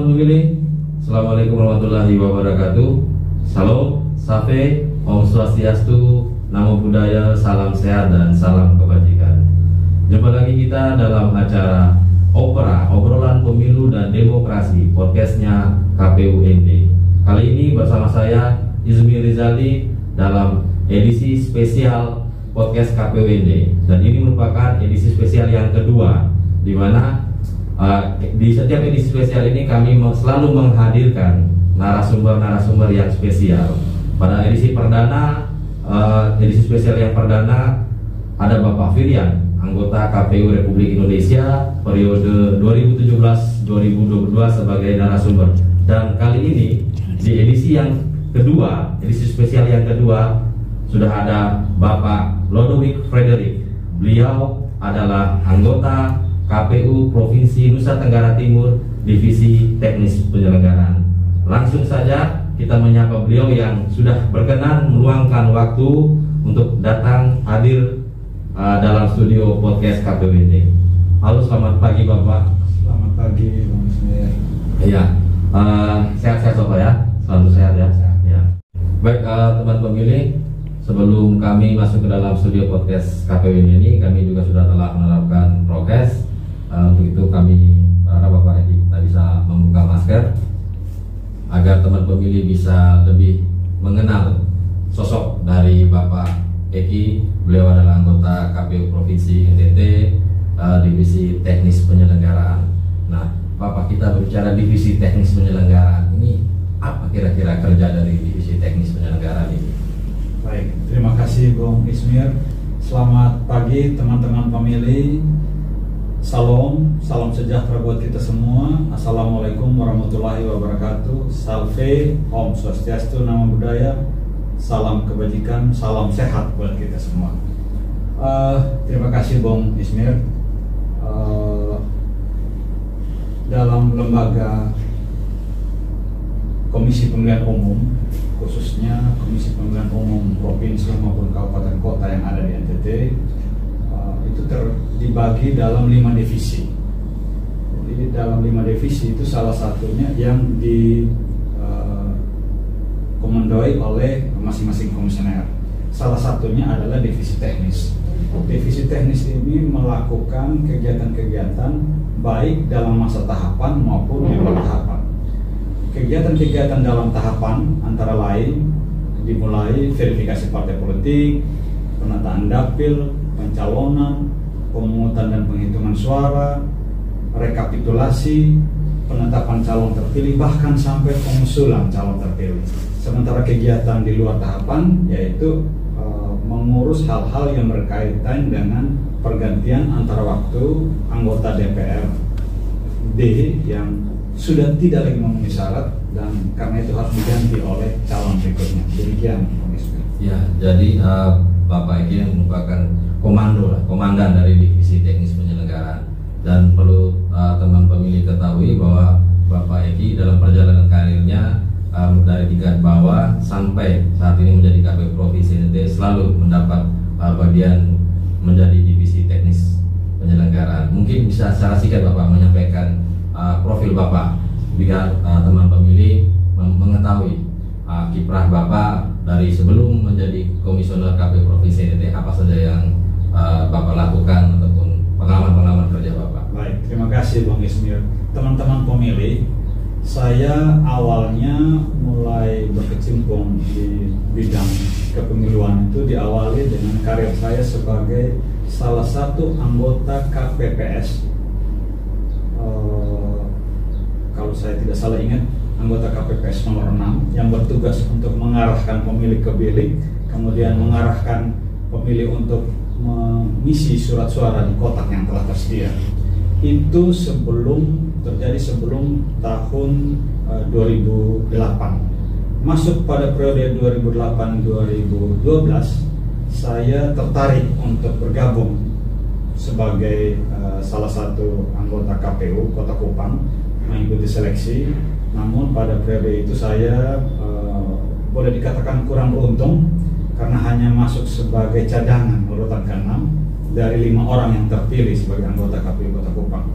teman pemilih, Assalamualaikum warahmatullahi wabarakatuh. Salam, safe, Om Swastiastu, Namo Buddhaya, salam sehat dan salam kebajikan. Jumpa lagi kita dalam acara Opera, obrolan pemilu dan demokrasi, podcastnya KPUND. Kali ini bersama saya Izmi Rizali dalam edisi spesial podcast KPUND. Dan ini merupakan edisi spesial yang kedua, di mana di setiap edisi spesial ini kami selalu menghadirkan narasumber-narasumber yang spesial. Pada edisi perdana, edisi spesial yang perdana ada Bapak Firian, anggota KPU Republik Indonesia periode 2017-2022 sebagai narasumber. Dan kali ini di edisi yang kedua, edisi spesial yang kedua, sudah ada Bapak Lodowik Frederick. Beliau adalah anggota KPU Provinsi Nusa Tenggara Timur, Divisi Teknis Penyelenggaraan. Langsung saja kita menyapa beliau yang sudah berkenan meluangkan waktu untuk datang hadir dalam studio podcast KPUND. Halo, selamat pagi Bapak. Selamat pagi Bang Ismail. Iya, sehat-sehat Bapak ya, selalu sehat ya. Ya. Baik teman pemilih, sebelum kami masuk ke dalam studio podcast KPUND ini, kami juga sudah telah menerapkan prokes. Untuk itu kami berharap Bapak kita bisa membuka masker agar teman pemilih bisa lebih mengenal sosok dari Bapak Eki. Beliau adalah anggota KPU Provinsi NTT, Divisi Teknis Penyelenggaraan. Nah, Bapak, kita berbicara Divisi Teknis Penyelenggaraan ini, apa kira-kira kerja dari Divisi Teknis Penyelenggaraan ini? Baik, terima kasih Bung Ismir. Selamat pagi teman-teman pemilih. Salam sejahtera buat kita semua. Assalamualaikum warahmatullahi wabarakatuh. Salve, Om Swastiastu, Namo Buddhaya, salam kebajikan, salam sehat buat kita semua. Terima kasih Bung Ismir. Dalam lembaga Komisi Pemilihan Umum, khususnya Komisi Pemilihan Umum Provinsi maupun Kabupaten Kota yang ada di NTT, itu dibagi dalam 5 divisi. Jadi dalam 5 divisi itu salah satunya yang dikomandoi oleh masing-masing komisioner. Salah satunya adalah divisi teknis. Divisi teknis ini melakukan kegiatan-kegiatan baik dalam masa tahapan maupun di luar tahapan. Kegiatan-kegiatan dalam tahapan antara lain dimulai verifikasi partai politik, penataan dapil, pencalonan, pemungutan dan penghitungan suara, rekapitulasi, penetapan calon terpilih, bahkan sampai pengusulan calon terpilih. Sementara kegiatan di luar tahapan yaitu mengurus hal-hal yang berkaitan dengan pergantian antara waktu anggota DPRD yang sudah tidak lagi memenuhi syarat dan karena itu harus diganti oleh calon berikutnya. Demikian, Ya, jadi Bapak Eki merupakan komandan dari Divisi Teknis Penyelenggaraan. Dan perlu teman pemilih ketahui bahwa Bapak Eki dalam perjalanan karirnya dari tingkat bawah sampai saat ini menjadi KPU Provinsi NTT selalu mendapat bagian menjadi Divisi Teknis Penyelenggaraan. Mungkin bisa secara singkat Bapak menyampaikan profil Bapak biar teman pemilih mengetahui kiprah Bapak dari sebelum menjadi komisioner KPU Provinsi NTT, apa saja yang Bapak lakukan ataupun pengalaman kerja Bapak. Baik, terima kasih Bang Ismir. Teman-teman pemilih, saya awalnya mulai berkecimpung di bidang kepemiluan itu diawali dengan karir saya sebagai salah satu anggota KPPS. Kalau saya tidak salah ingat, anggota KPPS nomor 6 yang bertugas untuk mengarahkan pemilih ke bilik, kemudian mengarahkan pemilih untuk mengisi surat suara di kotak yang telah tersedia. Itu sebelum tahun 2008. Masuk pada periode 2008-2012, saya tertarik untuk bergabung sebagai salah satu anggota KPU Kota Kupang, mengikuti seleksi. Namun pada periode itu saya boleh dikatakan kurang beruntung karena hanya masuk sebagai cadangan urutan ke-6 dari 5 orang yang terpilih sebagai anggota KPU Kota Kupang.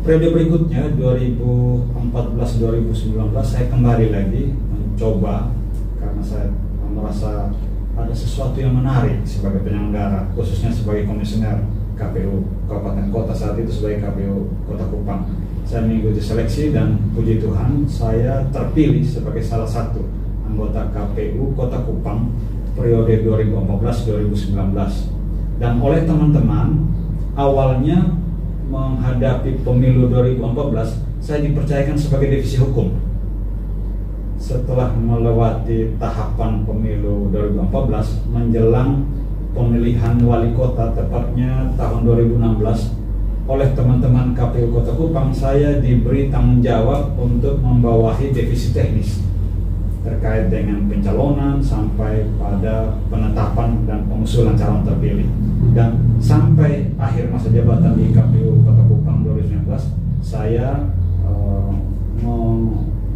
periode berikutnya 2014-2019 saya kembali lagi mencoba karena saya merasa ada sesuatu yang menarik sebagai penyelenggara, khususnya sebagai komisioner KPU Kabupaten Kota saat itu sebagai KPU Kota Kupang. Saya mengikuti seleksi dan puji Tuhan saya terpilih sebagai salah satu anggota KPU Kota Kupang periode 2014-2019. Dan oleh teman-teman, awalnya menghadapi pemilu 2014 saya dipercayakan sebagai divisi hukum. Setelah melewati tahapan pemilu 2014 menjelang pemilihan wali kota tepatnya tahun 2016 oleh teman-teman KPU Kota Kupang, saya diberi tanggung jawab untuk membawahi divisi teknis terkait dengan pencalonan sampai pada penetapan dan pengusulan calon terpilih. Dan sampai akhir masa jabatan di KPU Kota Kupang 2019 saya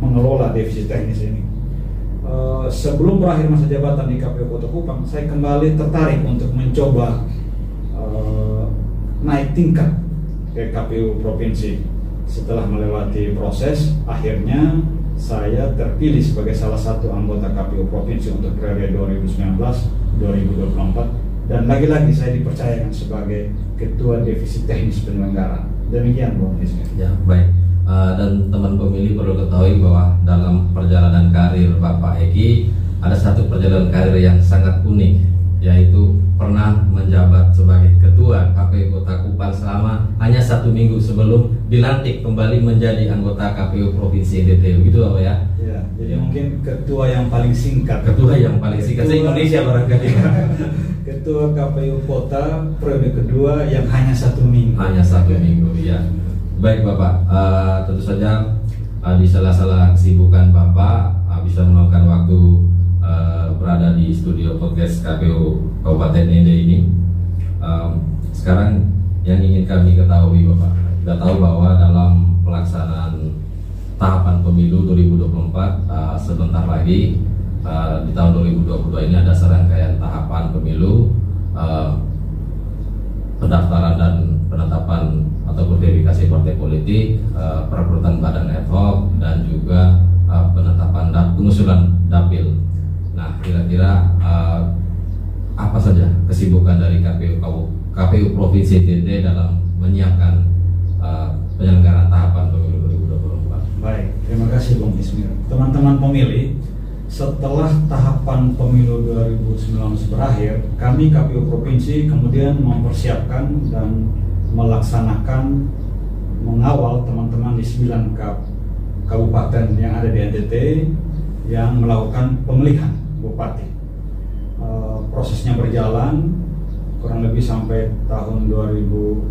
mengelola divisi teknis ini. Sebelum berakhir masa jabatan di KPU Kota Kupang, saya kembali tertarik untuk mencoba naik tingkat ke KPU Provinsi. Setelah melewati proses, akhirnya saya terpilih sebagai salah satu anggota KPU Provinsi untuk periode 2019-2024 dan lagi-lagi saya dipercayakan sebagai Ketua Divisi Teknis Penyelenggara. Demikian Bung Ismail. Ya, baik. Dan teman pemilih perlu ketahui bahwa dalam perjalanan karir Bapak Eki ada satu perjalanan karir yang sangat unik, yaitu pernah menjabat sebagai Ketua KPU Kota Kupang selama hanya 1 minggu sebelum dilantik kembali menjadi anggota KPU Provinsi NTT. Begitu Bapak ya? Ya, jadi mungkin ketua yang paling singkat. Ketua yang paling singkat se-Indonesia barangkali. Ketua KPU Kota periode kedua yang hanya 1 minggu. Hanya 1 minggu, ya. Baik Bapak, tentu saja di sela-sela kesibukan Bapak bisa meluangkan waktu berada di studio podcast KPU Kabupaten NTT ini. Sekarang yang ingin kami ketahui Bapak, kita tahu bahwa dalam pelaksanaan tahapan pemilu 2024 sebentar lagi di tahun 2022 ini ada serangkaian tahapan pemilu, pendaftaran dan penetapan atau verifikasi partai politik, perekrutan badan ad hoc dan juga penetapan pengusulan dapil. Nah, kira-kira apa saja kesibukan dari KPU Provinsi NTT dalam menyiapkan penyelenggaraan tahapan pemilu 2024? Baik, terima kasih Bung Ismir. Teman-teman pemilih, setelah tahapan pemilu 2019 berakhir, kami KPU Provinsi kemudian mempersiapkan dan melaksanakan mengawal teman-teman di 9 kabupaten yang ada di NTT yang melakukan pemilihan bupati. Prosesnya berjalan kurang lebih sampai tahun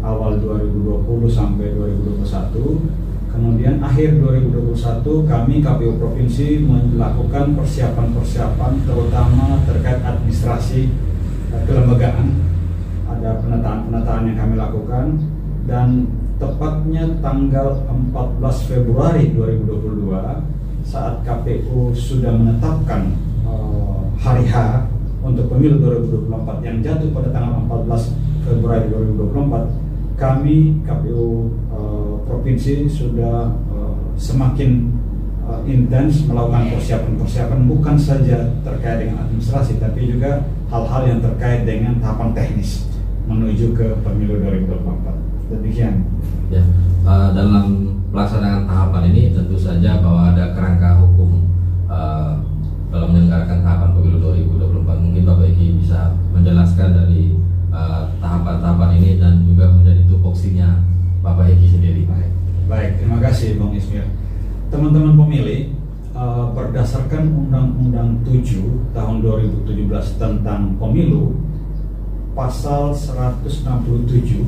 awal 2020 sampai 2021. Kemudian akhir 2021 kami KPU Provinsi melakukan persiapan-persiapan terutama terkait administrasi kelembagaan. Ada penataan yang kami lakukan dan tepatnya tanggal 14 Februari 2022 saat KPU sudah menetapkan hari H untuk pemilu 2024 yang jatuh pada tanggal 14 Februari 2024, kami KPU Provinsi sudah semakin intens melakukan persiapan-persiapan bukan saja terkait dengan administrasi tapi juga hal-hal yang terkait dengan tahapan teknis menuju ke pemilu 2024. Demikian. Ya, dalam pelaksanaan tahapan ini tentu saja bahwa ada kerangka hukum dalam menyelenggarakan tahapan pemilu 2024. Mungkin Bapak Eki bisa menjelaskan dari tahapan-tahapan ini dan juga menjadi tupoksinya Bapak Eki sendiri. Baik, terima kasih Bang Ismir. Teman-teman pemilih, berdasarkan Undang-Undang 7 tahun 2017 tentang pemilu, pasal 167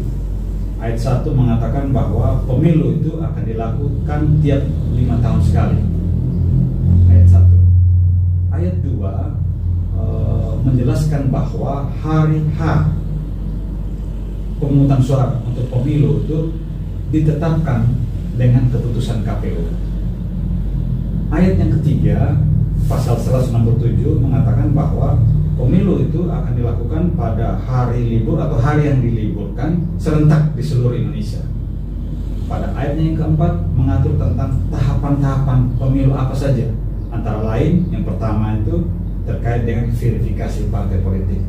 ayat 1 mengatakan bahwa pemilu itu akan dilakukan tiap 5 tahun sekali. Ayat 1. Ayat 2 menjelaskan bahwa hari H pemungutan suara untuk pemilu itu ditetapkan dengan keputusan KPU. Ayat yang ketiga pasal 167 mengatakan bahwa pemilu itu akan dilakukan pada hari libur atau hari yang diliburkan serentak di seluruh Indonesia. pada ayatnya yang keempat mengatur tentang tahapan-tahapan pemilu apa saja. Antara lain yang pertama itu terkait dengan verifikasi partai politik.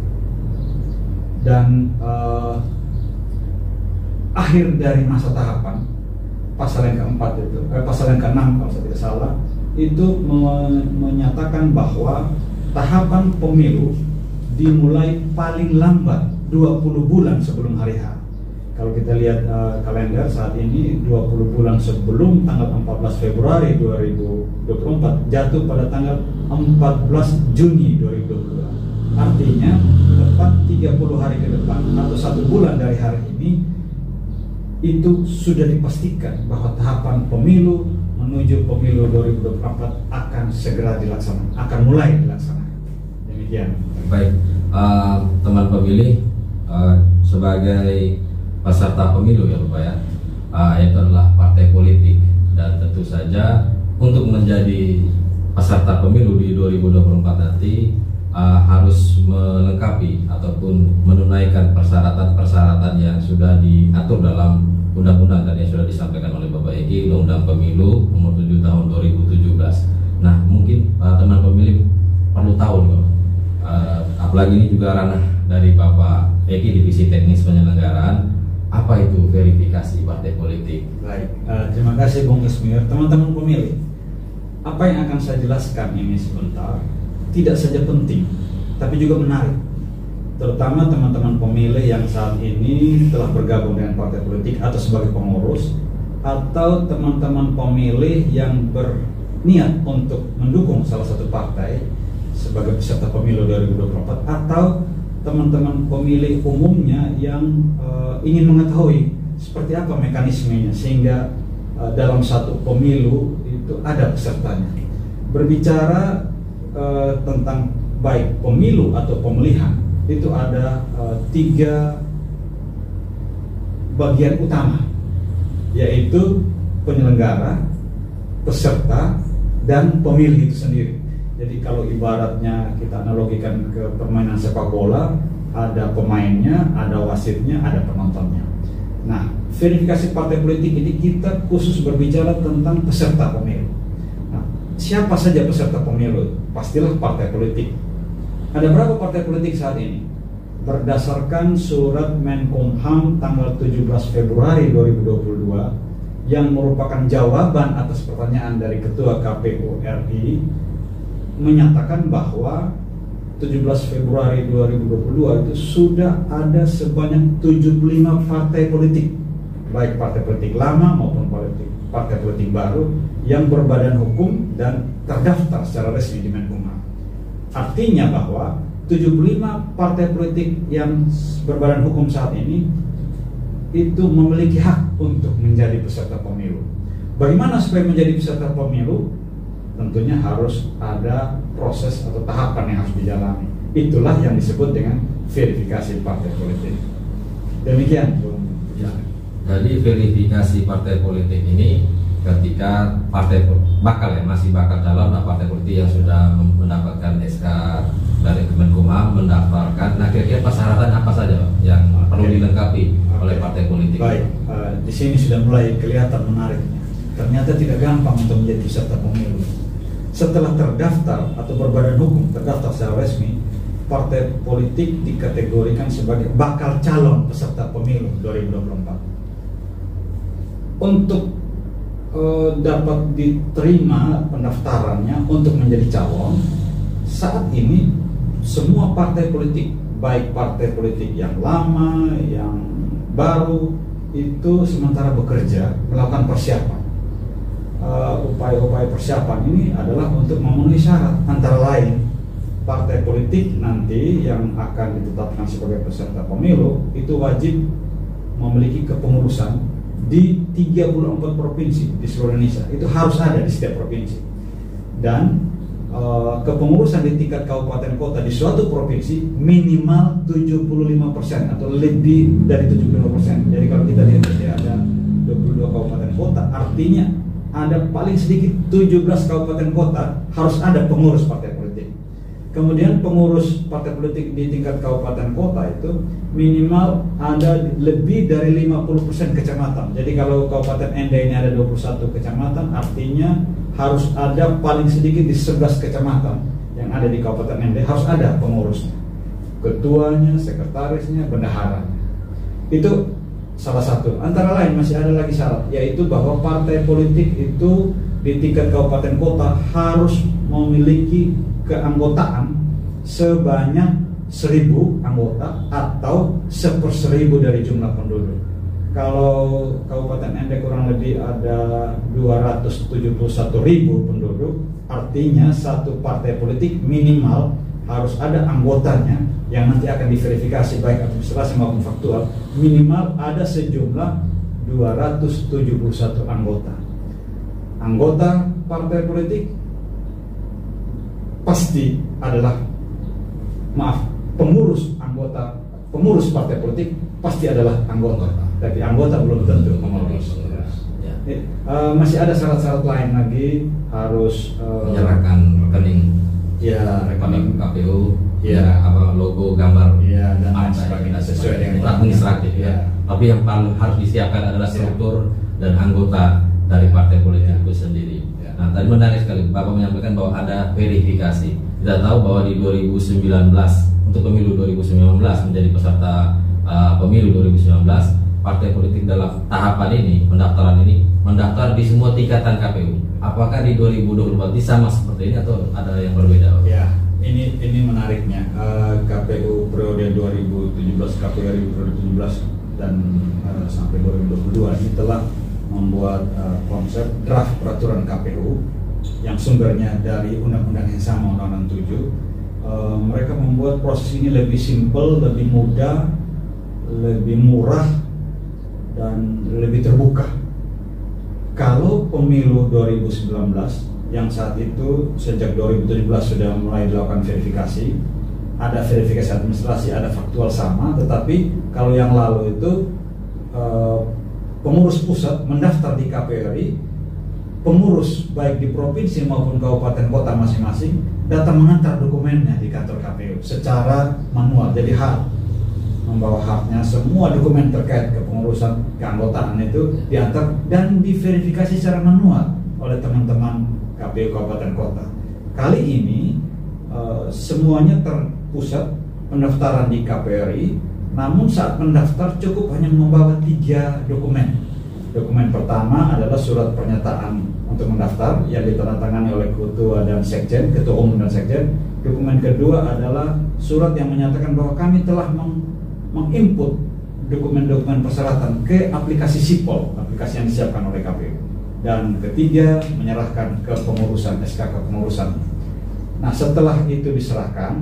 Dan akhir dari masa tahapan pasal yang keempat itu, pasal yang keenam kalau saya tidak salah, itu menyatakan bahwa tahapan pemilu dimulai paling lambat 20 bulan sebelum hari H. Kalau kita lihat kalender saat ini 20 bulan sebelum tanggal 14 Februari 2024 jatuh pada tanggal 14 Juni 2022. Artinya tepat 30 hari ke depan atau 1 bulan dari hari ini itu sudah dipastikan bahwa tahapan pemilu menuju pemilu 2024 akan segera dilaksanakan, akan mulai dilaksanakan. Demikian. Baik, teman pemilih, sebagai peserta pemilu ya Bapak ya, itu adalah partai politik, dan tentu saja untuk menjadi peserta pemilu di 2024 nanti harus melengkapi ataupun menunaikan persyaratan-persyaratan yang sudah diatur dalam undang-undang tadi yang sudah disampaikan oleh Bapak Eki, Undang-Undang Pemilu nomor 7 tahun 2017. Nah, mungkin teman pemilih perlu tahu nih, apalagi ini juga ranah dari Bapak Eki, Divisi Teknis Penyelenggaraan, apa itu verifikasi partai politik? Baik, terima kasih Bung Ismir. Teman-teman pemilih, apa yang akan saya jelaskan ini sebentar tidak saja penting, tapi juga menarik. Terutama teman-teman pemilih yang saat ini telah bergabung dengan partai politik atau sebagai pengurus, atau teman-teman pemilih yang berniat untuk mendukung salah satu partai sebagai peserta pemilu 2024, atau teman-teman pemilih umumnya yang ingin mengetahui seperti apa mekanismenya sehingga dalam satu pemilu itu ada pesertanya. Berbicara tentang baik pemilu atau pemilihan, itu ada 3 bagian utama, yaitu penyelenggara, peserta, dan pemilih itu sendiri. Jadi kalau ibaratnya kita analogikan ke permainan sepak bola, ada pemainnya, ada wasitnya, ada penontonnya. Nah, verifikasi partai politik ini kita khusus berbicara tentang peserta pemilu. Nah, siapa saja peserta pemilu? Pastilah partai politik. Ada berapa partai politik saat ini? Berdasarkan surat Menkumham tanggal 17 Februari 2022 yang merupakan jawaban atas pertanyaan dari Ketua KPU RI, menyatakan bahwa 17 Februari 2022 itu sudah ada sebanyak 75 partai politik, baik partai politik lama maupun partai politik baru yang berbadan hukum dan terdaftar secara resmi di Menkumham. Artinya bahwa 75 partai politik yang berbadan hukum saat ini itu memiliki hak untuk menjadi peserta pemilu. Bagaimana supaya menjadi peserta pemilu? Tentunya harus ada proses atau tahapan yang harus dijalani. Itulah yang disebut dengan verifikasi partai politik. Demikian, Bung. Ya. Jadi verifikasi partai politik ini ketika partai masih bakal calon partai politik yang sudah mendapatkan SK dari Kemenkumham mendaftarkan. Nah, kira-kira persyaratan apa saja yang perlu dilengkapi oleh partai politik? Baik, di sini sudah mulai kelihatan menariknya. Ternyata tidak gampang untuk menjadi peserta pemilu. Setelah terdaftar atau berbadan hukum, terdaftar secara resmi, partai politik dikategorikan sebagai bakal calon peserta pemilu 2024. Untuk dapat diterima pendaftarannya untuk menjadi calon, saat ini semua partai politik, baik partai politik yang lama, yang baru, itu sementara bekerja melakukan persiapan. Upaya-upaya persiapan ini adalah untuk memenuhi syarat, antara lain partai politik nanti yang akan ditetapkan sebagai peserta pemilu itu wajib memiliki kepengurusan di 34 provinsi di seluruh Indonesia. Itu harus ada di setiap provinsi. Dan kepengurusan di tingkat kabupaten kota di suatu provinsi minimal 75% atau lebih dari 75%. Jadi kalau kita lihat ada 22 kabupaten kota, artinya ada paling sedikit 17 kabupaten kota harus ada pengurus partai politik. Kemudian pengurus partai politik di tingkat kabupaten kota itu minimal ada lebih dari 50% kecamatan. Jadi kalau Kabupaten Ende ini ada 21 kecamatan, artinya harus ada paling sedikit di 11 kecamatan yang ada di Kabupaten Ende harus ada pengurusnya, ketuanya, sekretarisnya, bendaharanya. Itu salah satu. Antara lain masih ada lagi syarat, yaitu bahwa partai politik itu di tingkat kabupaten kota harus memiliki keanggotaan sebanyak 1.000 anggota atau 1/1000 dari jumlah penduduk. Kalau Kabupaten Ende kurang lebih ada 271.000 penduduk, artinya satu partai politik minimal harus ada anggotanya yang nanti akan diverifikasi baik administrasi maupun faktual, minimal ada sejumlah 271 anggota. Anggota partai politik pasti adalah, pengurus partai politik pasti adalah anggota, tapi anggota belum tentu pengurus. Masih ada syarat-syarat lain lagi, harus menyerahkan rekening, rekening KPU, logo, gambar, dan lain sebagainya sesuai dengan administratif. Tapi yang paling harus disiapkan adalah struktur dan anggota dari partai politik itu sendiri. Nah, tadi menarik sekali Bapak menyampaikan bahwa ada verifikasi. Kita tahu bahwa di 2019 untuk pemilu 2019 menjadi peserta pemilu 2019, partai politik dalam tahapan ini, pendaftaran ini mendaftar di semua tingkatan KPU. Apakah di 2024 sama seperti ini atau ada yang berbeda? Ya, ini menariknya. KPU periode 2017, KPU periode 2017 dan sampai 2022 ini telah membuat konsep draft peraturan KPU yang sumbernya dari undang-undang yang sama, Undang-Undang 7. Mereka membuat proses ini lebih simpel, lebih mudah, lebih murah, dan lebih terbuka. Kalau pemilu 2019 yang saat itu sejak 2017 sudah mulai dilakukan verifikasi, ada verifikasi administrasi, ada faktual sama, tetapi kalau yang lalu itu pengurus pusat mendaftar di KPU RI, pengurus baik di provinsi maupun kabupaten kota masing-masing datang mengantar dokumennya di kantor KPU secara manual. Jadi hard, membawa hardnya, semua dokumen terkait kepengurusan keanggotaan itu diantar dan diverifikasi secara manual oleh teman-teman KPU kabupaten kota. Kali ini semuanya terpusat pendaftaran di KPU RI. Namun saat mendaftar cukup hanya membawa 3 dokumen. Dokumen pertama adalah surat pernyataan untuk mendaftar yang ditandatangani oleh ketua dan sekjen, ketua umum dan sekjen. Dokumen kedua adalah surat yang menyatakan bahwa kami telah menginput dokumen-dokumen persyaratan ke aplikasi Sipol, aplikasi yang disiapkan oleh KPU. Dan ketiga, menyerahkan ke pengurusan, SK kepengurusan. Nah, setelah itu diserahkan,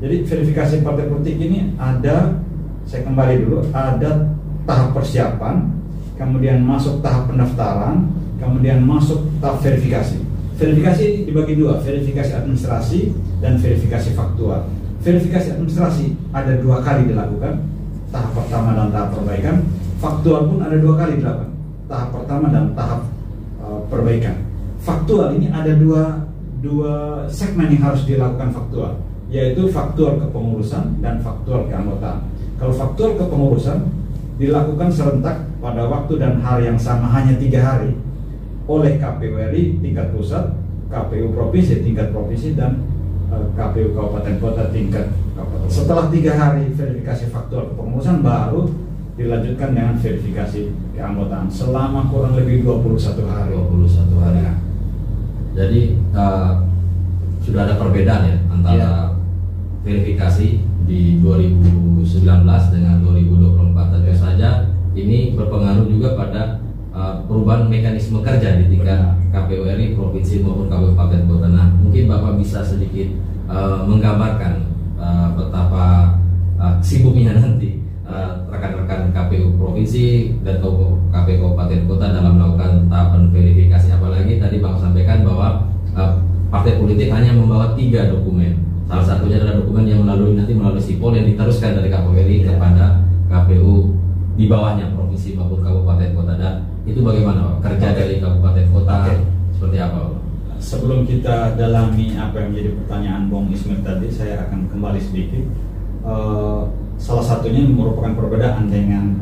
jadi verifikasi partai politik ini ada, saya kembali dulu, ada tahap persiapan, kemudian masuk tahap pendaftaran, kemudian masuk tahap verifikasi. Verifikasi dibagi 2, verifikasi administrasi dan verifikasi faktual. Verifikasi administrasi ada 2 kali dilakukan, tahap pertama dan tahap perbaikan. Faktual pun ada 2 kali dilakukan, tahap pertama dan tahap perbaikan. Faktual ini ada dua segmen yang harus dilakukan faktual, yaitu faktual kepengurusan dan faktual keanggotaan. Kalau faktual kepengurusan dilakukan serentak pada waktu dan hari yang sama, hanya 3 hari, oleh KPU RI tingkat pusat, KPU provinsi tingkat provinsi, dan KPU kabupaten kota tingkat kabupaten. Setelah 3 hari verifikasi faktual kepengurusan, baru dilanjutkan dengan verifikasi keanggotaan selama kurang lebih 21 hari. 21 hari. Ya. Jadi sudah ada perbedaan ya antara verifikasi di 2019 dengan 2024. Tentu saja ini berpengaruh juga pada perubahan mekanisme kerja di tingkat KPU RI, provinsi maupun kabupaten kota. Nah, mungkin Bapak bisa sedikit menggambarkan betapa sibuknya nanti rekan-rekan KPU provinsi dan KPU kabupaten kota dalam melakukan tahapan verifikasi. Apalagi tadi Bapak sampaikan bahwa partai politik hanya membawa 3 dokumen. Salah satunya adalah dokumen yang melalui Sipol yang diteruskan dari KPU RI kepada KPU di bawahnya, provinsi maupun kabupaten kota. Dan itu bagaimana Pak? Kerja dari kabupaten kota seperti apa Pak? sebelum kita dalami apa yang menjadi pertanyaan Bung Ismail tadi, saya akan kembali sedikit. Salah satunya merupakan perbedaan dengan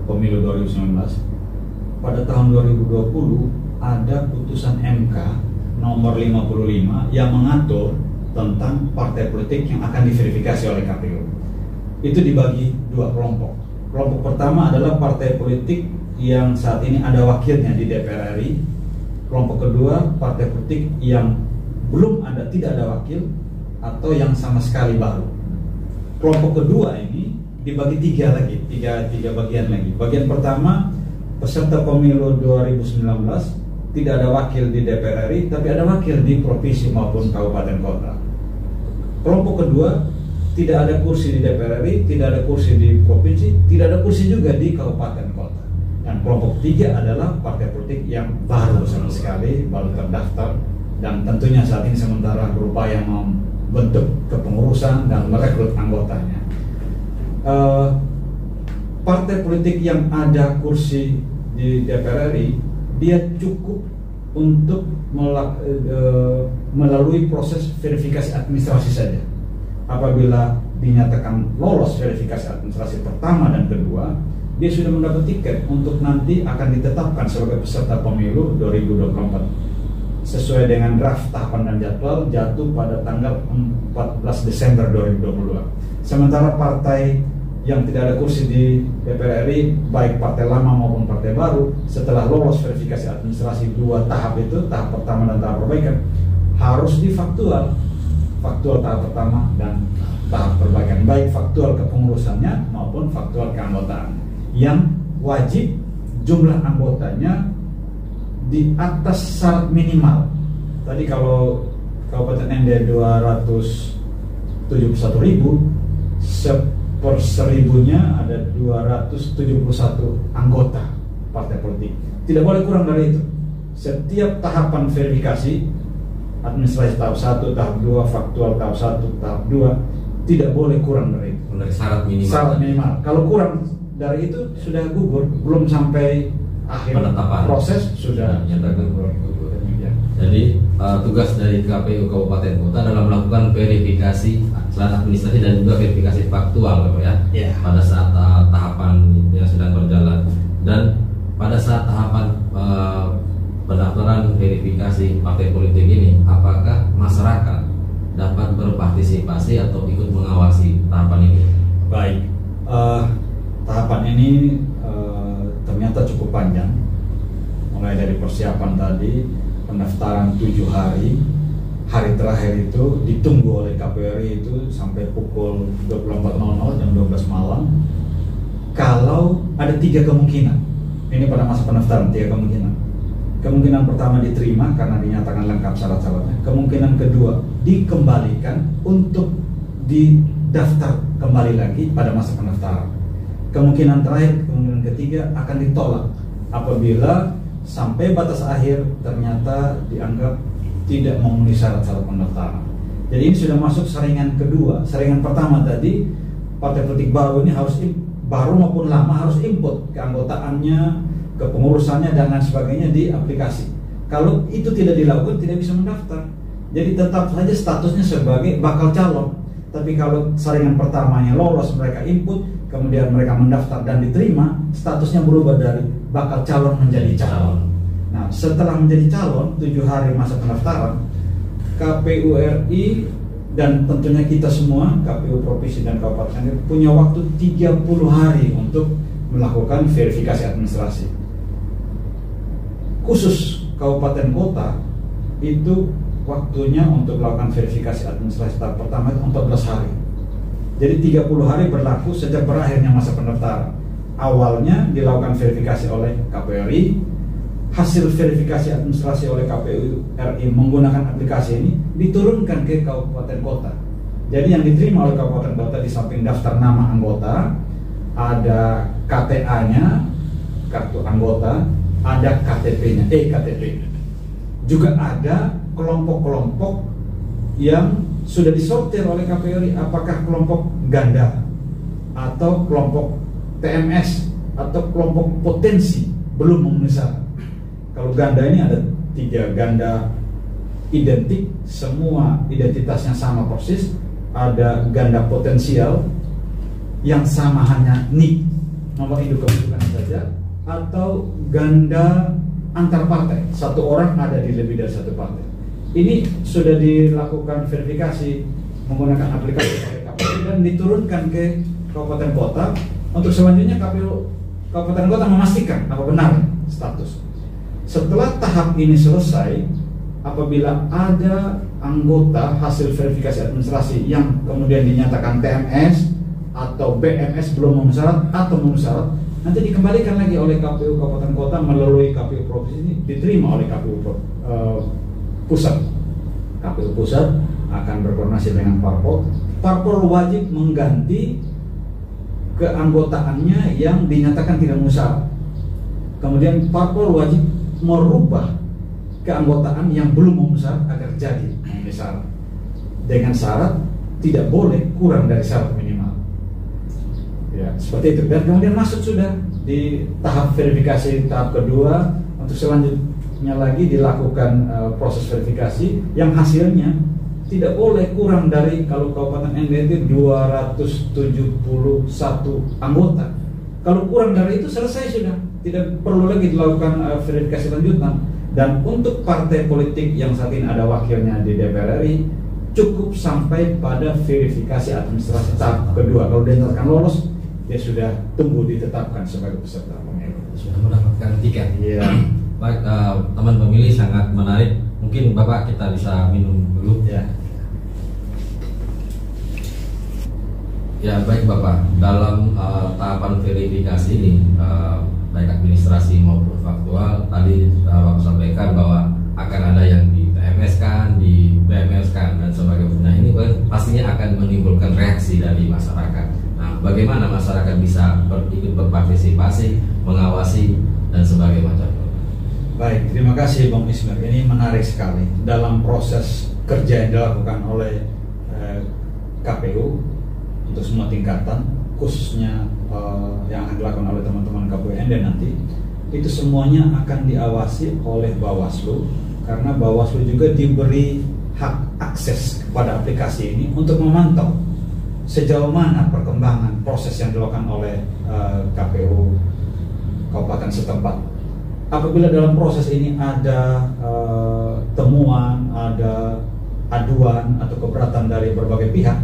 pemilu 2019. Pada tahun 2020 ada putusan MK nomor 55 yang mengatur tentang partai politik yang akan diverifikasi oleh KPU. Itu dibagi dua kelompok. Kelompok pertama adalah partai politik yang saat ini ada wakilnya di DPR RI. Kelompok kedua, partai politik yang belum ada, tidak ada wakil atau yang sama sekali baru. Kelompok kedua ini dibagi tiga bagian lagi. Bagian pertama, peserta pemilu 2019 tidak ada wakil di DPR RI, tapi ada wakil di provinsi maupun kabupaten kota. Kelompok kedua, tidak ada kursi di DPR RI, tidak ada kursi di provinsi, tidak ada kursi juga di kabupaten kota. Dan kelompok tiga adalah partai politik yang baru sama sekali, baru terdaftar, dan tentunya saat ini sementara berupaya membentuk kepengurusan dan merekrut anggotanya. Partai politik yang ada kursi di DPR RI, dia cukup untuk melalui proses verifikasi administrasi saja. Apabila dinyatakan lolos verifikasi administrasi pertama dan kedua, dia sudah mendapat tiket untuk nanti akan ditetapkan sebagai peserta pemilu 2024 sesuai dengan draft tahapan dan jadwal jatuh pada tanggal 14 Desember 2022. Sementara partai yang tidak ada kursi di DPR RI, baik partai lama maupun partai baru, setelah lolos verifikasi administrasi dua tahap itu, tahap pertama dan tahap perbaikan, harus difaktual tahap pertama dan tahap perbaikan, baik faktual kepengurusannya maupun faktual keanggotaan, yang wajib jumlah anggotanya di atas syarat minimal. Tadi kalau Kabupaten ND 271.000, per 1000-nya ada 271 anggota partai politik. Tidak boleh kurang dari itu. Setiap tahapan verifikasi administrasi tahap 1, tahap 2, faktual tahap 1, tahap 2 tidak boleh kurang dari itu. Dari syarat minimal. Syarat minimal. Kalau kurang dari itu sudah gugur, belum sampai akhir penetapan proses sudah gugur. Jadi tugas dari KPU Kabupaten Kota adalah melakukan verifikasi selain administrasi dan juga verifikasi faktual, ya. Pada saat tahapan yang sedang berjalan, dan pada saat tahapan pendaftaran verifikasi partai politik ini, apakah masyarakat dapat berpartisipasi atau ikut mengawasi tahapan ini? Baik, tahapan ini ternyata cukup panjang, mulai dari persiapan tadi, pendaftaran 7 hari, hari terakhir itu ditunggu oleh KPU RI itu sampai pukul 24.00 jam 12 malam. Kalau ada 3 kemungkinan, ini pada masa pendaftaran 3 kemungkinan. Kemungkinan pertama diterima karena dinyatakan lengkap syarat-syaratnya. Kemungkinan kedua dikembalikan untuk didaftar kembali lagi pada masa pendaftaran. Kemungkinan terakhir, kemungkinan ketiga akan ditolak apabila sampai batas akhir ternyata dianggap tidak memenuhi syarat-syarat pendaftaran. Jadi ini sudah masuk saringan kedua. Saringan pertama tadi, partai politik baru ini harus baru maupun lama harus input keanggotaannya, kepengurusannya dan lain sebagainya di aplikasi. Kalau itu tidak dilakukan, tidak bisa mendaftar. Jadi tetap saja statusnya sebagai bakal calon. Tapi kalau saringan pertamanya lolos, mereka input, kemudian mereka mendaftar dan diterima, statusnya berubah dari bakal calon menjadi calon. Nah, setelah menjadi calon, 7 hari masa pendaftaran, KPU RI dan tentunya kita semua, KPU Provinsi dan Kabupaten, punya waktu 30 hari untuk melakukan verifikasi administrasi. Khusus Kabupaten Kota, itu waktunya untuk melakukan verifikasi administrasi tahap pertama itu 14 hari. Jadi 30 hari berlaku sejak berakhirnya masa pendaftaran. Awalnya dilakukan verifikasi oleh KPU RI, hasil verifikasi administrasi oleh KPU RI menggunakan aplikasi ini diturunkan ke kabupaten kota. Jadi yang diterima oleh kabupaten kota di samping daftar nama anggota, ada KTA-nya, kartu anggota, ada KTP-nya, KTP. Juga ada kelompok-kelompok yang sudah disortir oleh KPU RI, apakah kelompok ganda atau kelompok TMS atau kelompok potensi belum memenuhi syarat. Kalau ganda ini ada 3 ganda identik, semua identitasnya sama persis, ada ganda potensial yang sama hanya NIK, nomor induk kependudukan saja, atau ganda antar partai, satu orang ada di lebih dari satu partai. Ini sudah dilakukan verifikasi menggunakan aplikasi oleh KPU dan diturunkan ke kabupaten kota. Untuk selanjutnya KPU kabupaten kota memastikan apa benar status. Setelah tahap ini selesai, apabila ada anggota hasil verifikasi administrasi yang kemudian dinyatakan TMS atau BMS belum memenuhi syarat atau memenuhi syarat, nanti dikembalikan lagi oleh KPU kabupaten kota melalui KPU provinsi, ini diterima oleh KPU pusat. KPU pusat akan berkoordinasi dengan Parpol. Parpol wajib mengganti keanggotaannya yang dinyatakan tidak memenuhi syarat. Kemudian Parpol wajib merubah keanggotaan yang belum memenuhi syarat agar jadi memenuhi syarat. Dengan syarat tidak boleh kurang dari syarat minimal. Ya, seperti itu. Dan kemudian masuk sudah di tahap verifikasi tahap kedua. Untuk selanjutnya lagi dilakukan proses verifikasi yang hasilnya tidak boleh kurang dari, kalau Kabupaten NTT 271 anggota. Kalau kurang dari itu selesai sudah, tidak perlu lagi dilakukan verifikasi lanjutan. Dan untuk partai politik yang saat ini ada wakilnya di DPR RI, cukup sampai pada verifikasi administrasi tahap kedua. Kalau dinyatakan lolos, dia sudah tunggu ditetapkan sebagai peserta pemilu. Sudah mendapatkan tiket. Iya. Baik, teman pemilih sangat menarik. Mungkin Bapak kita bisa minum dulu. Ya. Ya, baik Bapak. Dalam tahapan verifikasi ini, baik administrasi maupun faktual, tadi Bapak sampaikan bahwa akan ada yang di TMS kan, di BMS kan, dan sebagainya. Nah, ini pastinya akan menimbulkan reaksi dari masyarakat. Nah, bagaimana masyarakat bisa ikut berpartisipasi, mengawasi, dan sebagainya. Baik, terima kasih Bang Ismir. Ini menarik sekali. Dalam proses kerja yang dilakukan oleh KPU untuk semua tingkatan, khususnya yang akan dilakukan oleh teman-teman KPU ND nanti, itu semuanya akan diawasi oleh Bawaslu, karena Bawaslu juga diberi hak akses kepada aplikasi ini untuk memantau sejauh mana perkembangan proses yang dilakukan oleh KPU kabupaten setempat. Apabila dalam proses ini ada temuan, ada aduan atau keberatan dari berbagai pihak,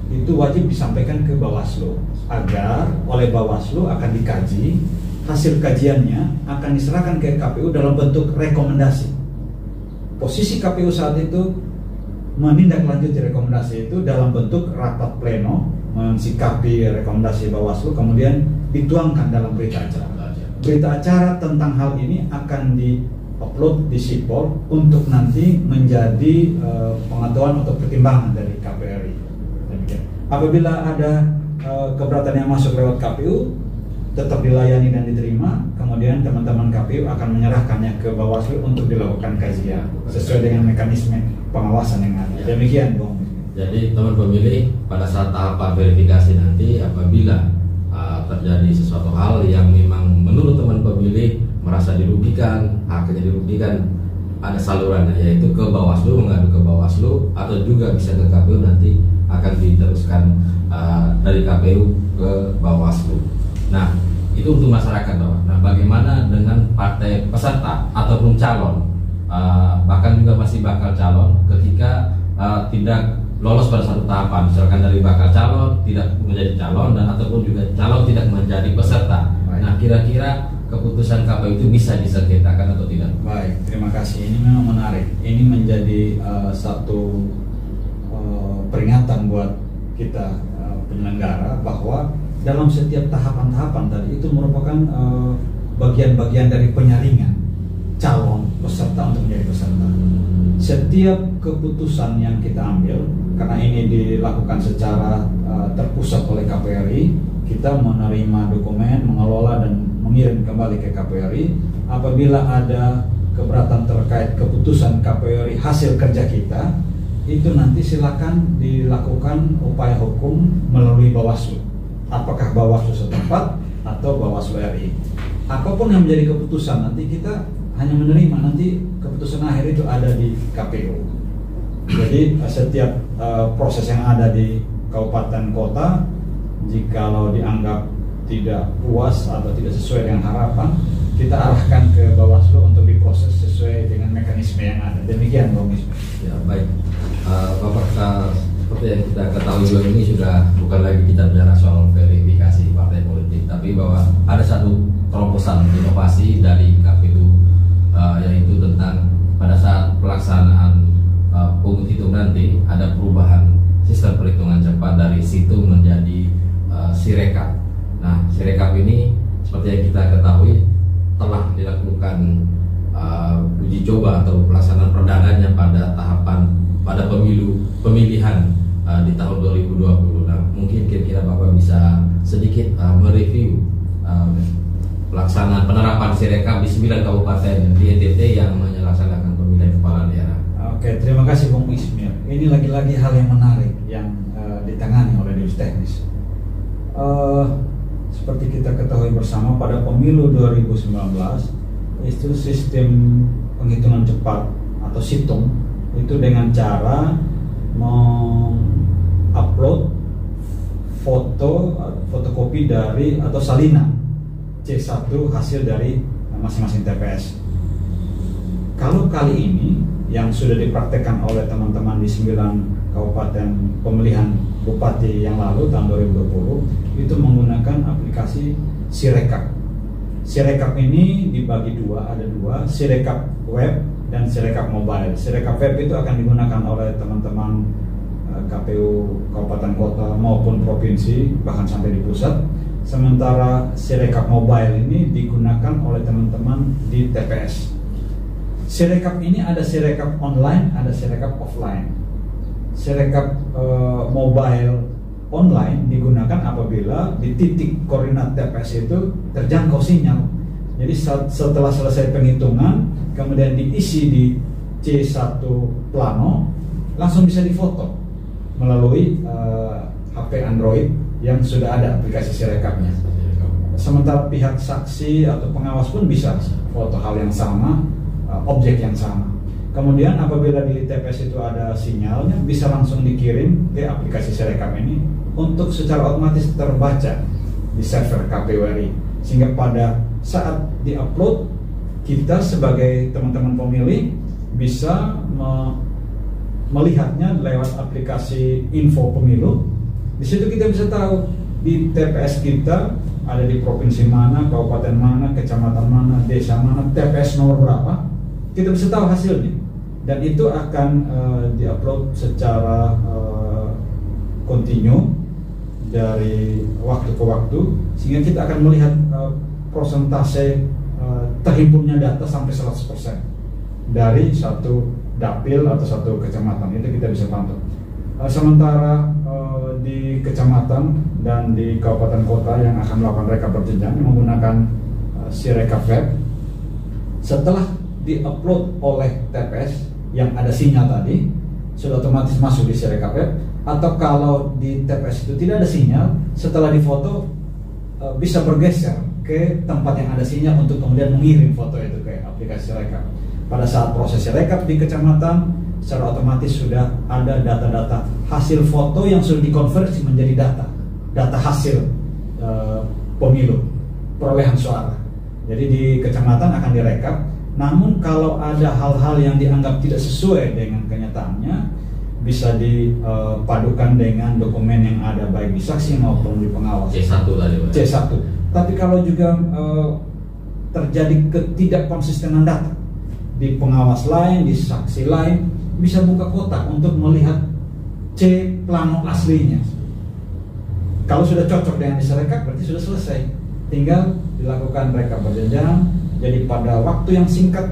itu wajib disampaikan ke Bawaslu, agar oleh Bawaslu akan dikaji, hasil kajiannya akan diserahkan ke KPU dalam bentuk rekomendasi. Posisi KPU saat itu menindaklanjuti rekomendasi itu dalam bentuk rapat pleno, mensikapi rekomendasi Bawaslu, kemudian dituangkan dalam berita acara. Berita acara tentang hal ini akan di-upload di Sipol untuk nanti menjadi pengetahuan atau pertimbangan dari KPRI. Apabila ada keberatan yang masuk lewat KPU, tetap dilayani dan diterima. Kemudian teman-teman KPU akan menyerahkannya ke Bawaslu untuk dilakukan kajian sesuai dengan mekanisme pengawasan yang ada. Demikian, Bung. Jadi teman pemilih, pada saat tahapan verifikasi nanti, apabila terjadi sesuatu hal yang memang menurut teman pemilih merasa dirugikan, haknya dirugikan, ada salurannya, yaitu ke Bawaslu, mengadu ke Bawaslu, atau juga bisa ke KPU, nanti akan diteruskan dari KPU ke Bawaslu. Nah, itu untuk masyarakat, Bapak. Nah, bagaimana dengan partai peserta ataupun calon, bahkan juga masih bakal calon, ketika tidak lolos pada satu tahapan, misalkan dari bakal calon tidak menjadi calon, dan ataupun juga calon tidak menjadi peserta. Baik. Nah, kira-kira keputusan KPU itu bisa disengketakan atau tidak? Baik, terima kasih. Ini memang menarik. Ini menjadi satu peringatan buat kita penyelenggara, bahwa dalam setiap tahapan-tahapan tadi itu merupakan bagian-bagian dari penyaringan calon peserta untuk menjadi peserta. Setiap keputusan yang kita ambil, karena ini dilakukan secara terpusat oleh KPRI, kita menerima dokumen, mengelola dan mengirim kembali ke KPRI. Apabila ada keberatan terkait keputusan KPRI hasil kerja kita, itu nanti silakan dilakukan upaya hukum melalui Bawaslu. Apakah Bawaslu setempat atau Bawaslu RI. Apapun yang menjadi keputusan, nanti kita hanya menerima, nanti keputusan akhir itu ada di KPU. Jadi setiap proses yang ada di kabupaten kota, jikalau dianggap tidak puas atau tidak sesuai dengan harapan, kita arahkan ke Bawaslu untuk diproses sesuai dengan mekanisme yang ada. Demikian Bang Ismail. Ya baik, Bapak, seperti yang kita ketahui juga ini sudah bukan lagi kita bicara soal verifikasi partai politik, tapi bahwa ada satu terobosan inovasi dari KPU, yaitu tentang pada saat pelaksanaan hitung nanti ada perubahan sistem perhitungan cepat dari situng menjadi Sirekap. Nah, Sirekap ini seperti yang kita ketahui telah dilakukan uji coba atau pelaksanaan perdananya pada pemilihan di tahun 2020. Nah, mungkin kira-kira Bapak bisa sedikit mereview pelaksanaan penerapan Sirekap di 9 kabupaten di NTT yang melaksanakan pemilihan kepala daerah. Oke, terima kasih Bung Ismail. Ini lagi-lagi hal yang menarik yang ditangani oleh Divisi Teknis. Seperti kita ketahui bersama, pada pemilu 2019 itu sistem penghitungan cepat atau situng itu dengan cara mengupload fotokopi dari atau salinan C1 hasil dari masing-masing TPS. Kalau kali ini yang sudah dipraktekkan oleh teman-teman di 9 kabupaten pemilihan bupati yang lalu tahun 2020 itu menggunakan aplikasi Sirekap. Sirekap ini dibagi dua, ada dua, Sirekap web dan Sirekap mobile. Sirekap web itu akan digunakan oleh teman-teman KPU kabupaten kota maupun provinsi, bahkan sampai di pusat. Sementara Sirekap mobile ini digunakan oleh teman-teman di TPS. Sirekap ini ada Sirekap online, ada Sirekap offline. Sirekap mobile online digunakan apabila di titik koordinat TPS itu terjangkau sinyal. Jadi setelah selesai penghitungan, kemudian diisi di C1 plano, langsung bisa difoto melalui HP Android yang sudah ada aplikasi Sirekapnya. Sementara pihak saksi atau pengawas pun bisa foto hal yang sama, objek yang sama. Kemudian apabila di TPS itu ada sinyalnya, bisa langsung dikirim ke aplikasi Sirekap ini untuk secara otomatis terbaca di server KPU RI. Sehingga pada saat diupload, kita sebagai teman-teman pemilih bisa melihatnya lewat aplikasi info pemilu. Di situ kita bisa tahu di TPS kita ada di provinsi mana, kabupaten mana, kecamatan mana, desa mana, TPS nomor berapa. Kita bisa tahu hasilnya, dan itu akan diupload secara kontinu dari waktu ke waktu, sehingga kita akan melihat persentase terhimpunnya data sampai 100% dari satu dapil atau satu kecamatan. Itu kita bisa pantau. Sementara di kecamatan dan di kabupaten kota yang akan melakukan rekap berjenjang menggunakan Sirekap web, setelah diupload oleh TPS yang ada sinyal tadi, sudah otomatis masuk di Sirekap web. Atau kalau di TPS itu tidak ada sinyal, setelah difoto bisa bergeser ke tempat yang ada sinyal untuk kemudian mengirim foto itu ke aplikasi Sirekap. Pada saat proses Sirekap di kecamatan, secara otomatis sudah ada data-data hasil foto yang sudah dikonversi menjadi data hasil pemilu, perolehan suara. Jadi di kecamatan akan direkap. Namun kalau ada hal-hal yang dianggap tidak sesuai dengan kenyataannya, bisa dipadukan dengan dokumen yang ada baik di saksi maupun di pengawas. C1 tadi, Pak. C1. Tapi kalau juga terjadi ketidakkonsistenan data di pengawas lain, di saksi lain, bisa buka kotak untuk melihat C plano aslinya. Kalau sudah cocok dengan Sirekap, berarti sudah selesai. Tinggal dilakukan rekap berjenjang. Jadi pada waktu yang singkat,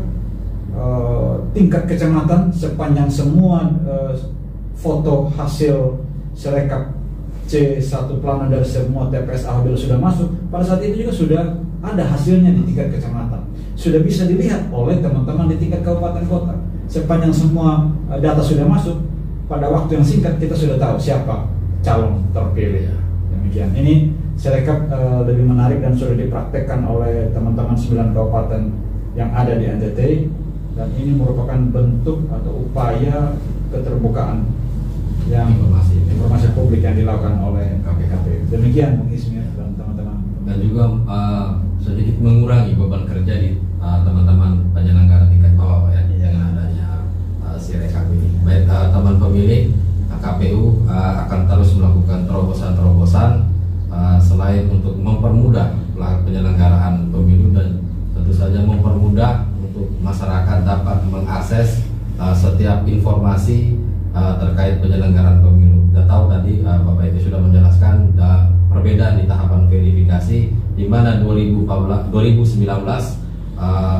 tingkat kecamatan sepanjang semua foto hasil Sirekap C1 plano dari semua TPS apabila sudah masuk, pada saat itu juga sudah ada hasilnya di tingkat kecamatan. Sudah bisa dilihat oleh teman-teman di tingkat kabupaten kota. Sepanjang semua data sudah masuk, pada waktu yang singkat kita sudah tahu siapa calon terpilih. Demikian. Ini Sirekap lebih menarik dan sudah dipraktekkan oleh teman-teman 9 kabupaten yang ada di NTT, dan ini merupakan bentuk atau upaya keterbukaan yang informasi publik yang dilakukan oleh KPU. Demikian Bung Ismir dan teman-teman. Dan juga sedikit mengurangi beban kerja di teman-teman penyelenggara tingkat bawah ya, dengan adanya Sirekap ini. Baik teman pemilih, KPU akan terus melakukan terobosan-terobosan selain untuk mempermudah penyelenggaraan pemilu dan tentu saja mempermudah untuk masyarakat dapat mengakses setiap informasi terkait penyelenggaraan pemilu. Kita tahu tadi Bapak itu sudah menjelaskan perbedaan di tahapan verifikasi, di mana 2019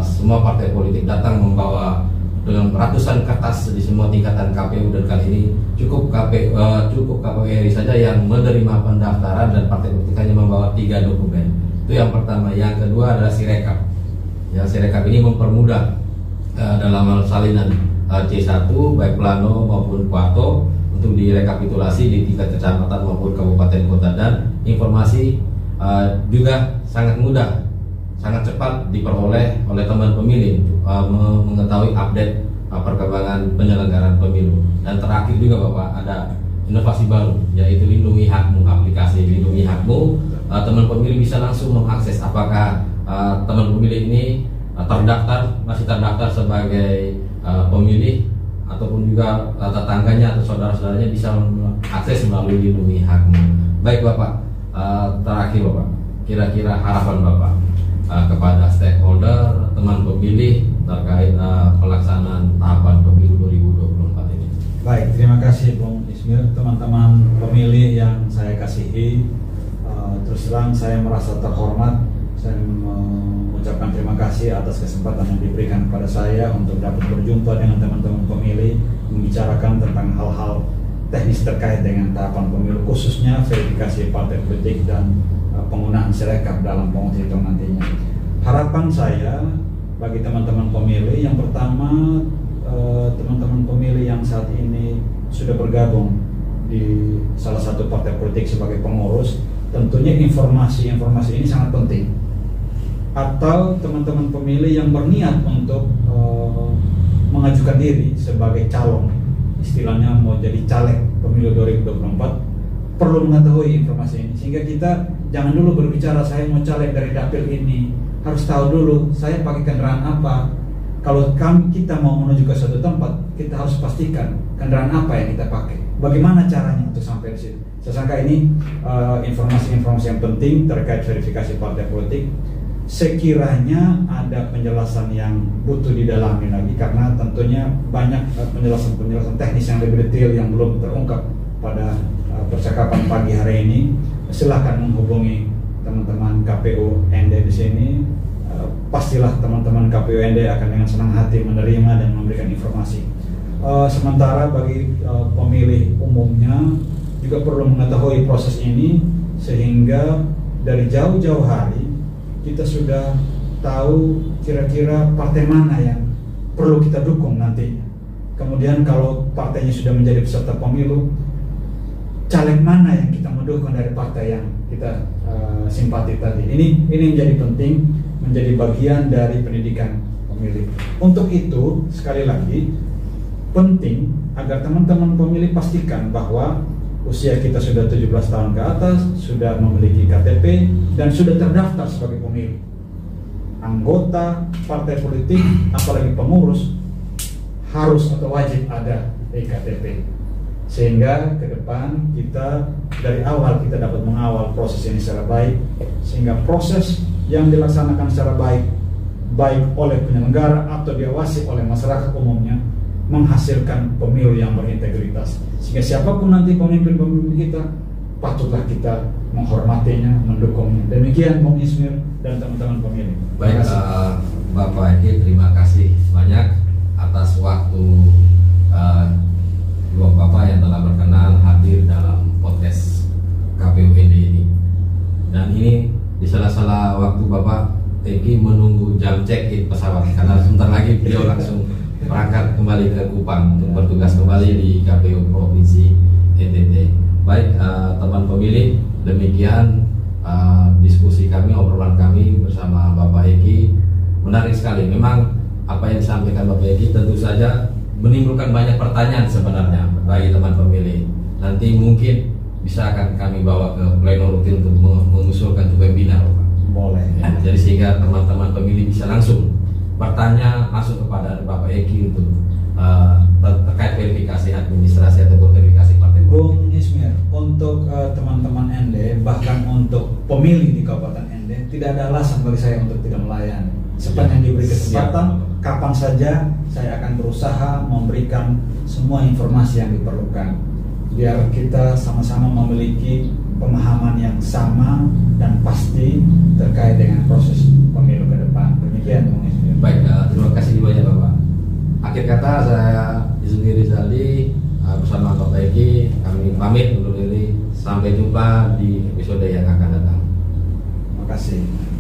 semua partai politik datang membawa dengan ratusan kertas di semua tingkatan KPU, dan kali ini cukup KPU RI saja yang menerima pendaftaran dan partai politik hanya membawa 3 dokumen. Itu yang pertama. Yang kedua adalah Sirekap. Ya, Sirekap ini mempermudah dalam hal salinan C1 baik plano maupun kuarto untuk direkapitulasi di tingkat kecamatan maupun kabupaten kota, dan informasi juga sangat mudah, sangat cepat diperoleh oleh teman pemilih mengetahui update perkembangan penyelenggaraan pemilu. Dan terakhir juga Bapak, ada inovasi baru yaitu Lindungi Hakmu, aplikasi Lindungi Hakmu. Teman pemilih bisa langsung mengakses apakah teman pemilih ini masih terdaftar sebagai pemilih, ataupun juga tetangganya atau saudara-saudaranya bisa mengakses melalui Lindungi Hakmu. Baik Bapak, terakhir Bapak, kira-kira harapan Bapak kepada stakeholder, teman pemilih terkait pelaksanaan tahapan pemilu 2024 ini. Baik, terima kasih Bung Ismir. Teman-teman pemilih yang saya kasihi, terus terang saya merasa terhormat. Saya mengucapkan terima kasih atas kesempatan yang diberikan kepada saya untuk dapat berjumpa dengan teman-teman pemilih, membicarakan tentang hal-hal teknis terkait dengan tahapan pemilu, khususnya verifikasi partai politik dan penggunaan Sirekap dalam penghutang hitung nantinya. Harapan saya bagi teman-teman pemilih, yang pertama, teman-teman pemilih yang saat ini sudah bergabung di salah satu partai politik sebagai pengurus, tentunya informasi ini sangat penting. Atau teman-teman pemilih yang berniat untuk mengajukan diri sebagai calon, istilahnya mau jadi caleg pemilu 2024, perlu mengetahui informasi ini, sehingga kita jangan dulu berbicara saya mau caleg dari dapil ini, harus tahu dulu saya pakai kendaraan apa. Kalau kita mau menuju ke suatu tempat, kita harus pastikan kendaraan apa yang kita pakai, bagaimana caranya untuk sampai di situ. Saya sangka ini informasi-informasi yang penting terkait verifikasi partai politik. Sekiranya ada penjelasan yang butuh didalami lagi, karena tentunya banyak penjelasan teknis yang lebih detail yang belum terungkap pada percakapan pagi hari ini, silahkan menghubungi teman-teman KPU ND di sini. Pastilah teman-teman KPU ND akan dengan senang hati menerima dan memberikan informasi. Sementara bagi pemilih umumnya juga perlu mengetahui proses ini, sehingga dari jauh-jauh hari kita sudah tahu kira-kira partai mana yang perlu kita dukung nantinya. Kemudian kalau partainya sudah menjadi peserta pemilu, caleg mana yang kita mendukung dari partai yang kita simpati tadi. Ini menjadi penting, menjadi bagian dari pendidikan pemilih. Untuk itu, sekali lagi, penting agar teman-teman pemilih pastikan bahwa usia kita sudah 17 tahun ke atas, sudah memiliki KTP, dan sudah terdaftar sebagai pemilih. Anggota partai politik, apalagi pengurus, harus atau wajib ada KTP. Sehingga ke depan kita dari awal kita dapat mengawal proses ini secara baik, sehingga proses yang dilaksanakan secara baik oleh penyelenggara atau diawasi oleh masyarakat umumnya, menghasilkan pemilu yang berintegritas, sehingga siapapun nanti pemimpin-pemimpin kita, patutlah kita menghormatinya, mendukungnya. Demikian Bung Ismir dan teman-teman pemilih. Baik, Bapak Eki, terima kasih banyak atas waktu dua Bapak yang telah berkenan hadir dalam podcast KPU ND ini. Dan ini di sela-sela waktu Bapak Eki menunggu jam check-in pesawat, karena sebentar lagi beliau langsung berangkat kembali ke Kupang untuk bertugas kembali di KPU Provinsi NTT. Baik, teman pemilih, demikian diskusi kami, obrolan kami bersama Bapak Eki menarik sekali. Memang apa yang disampaikan Bapak Egi tentu saja menimbulkan banyak pertanyaan sebenarnya bagi teman pemilih. Nanti mungkin bisa akan kami bawa ke pleno rutin untuk mengusulkan untuk webinar, Bapak. Boleh. Ya, jadi sehingga teman-teman pemilih bisa langsung bertanya langsung kepada Bapak Egi untuk terkait verifikasi administrasi atau verifikasi partai Bung politik. Ismir, untuk teman-teman ND, bahkan untuk pemilih di Kabupaten ND, tidak ada alasan bagi saya untuk tidak melayani. Sepanjang diberi kesempatan, kapan saja saya akan berusaha memberikan semua informasi yang diperlukan, biar kita sama-sama memiliki pemahaman yang sama dan pasti terkait dengan proses pemilu ke depan. Demikian, Bung Ismir. Baik, terima kasih banyak Bapak. Akhir kata saya Ismir Rizaldi bersama Bapak Egi kami pamit undur diri. Sampai jumpa di episode yang akan datang. Terima kasih.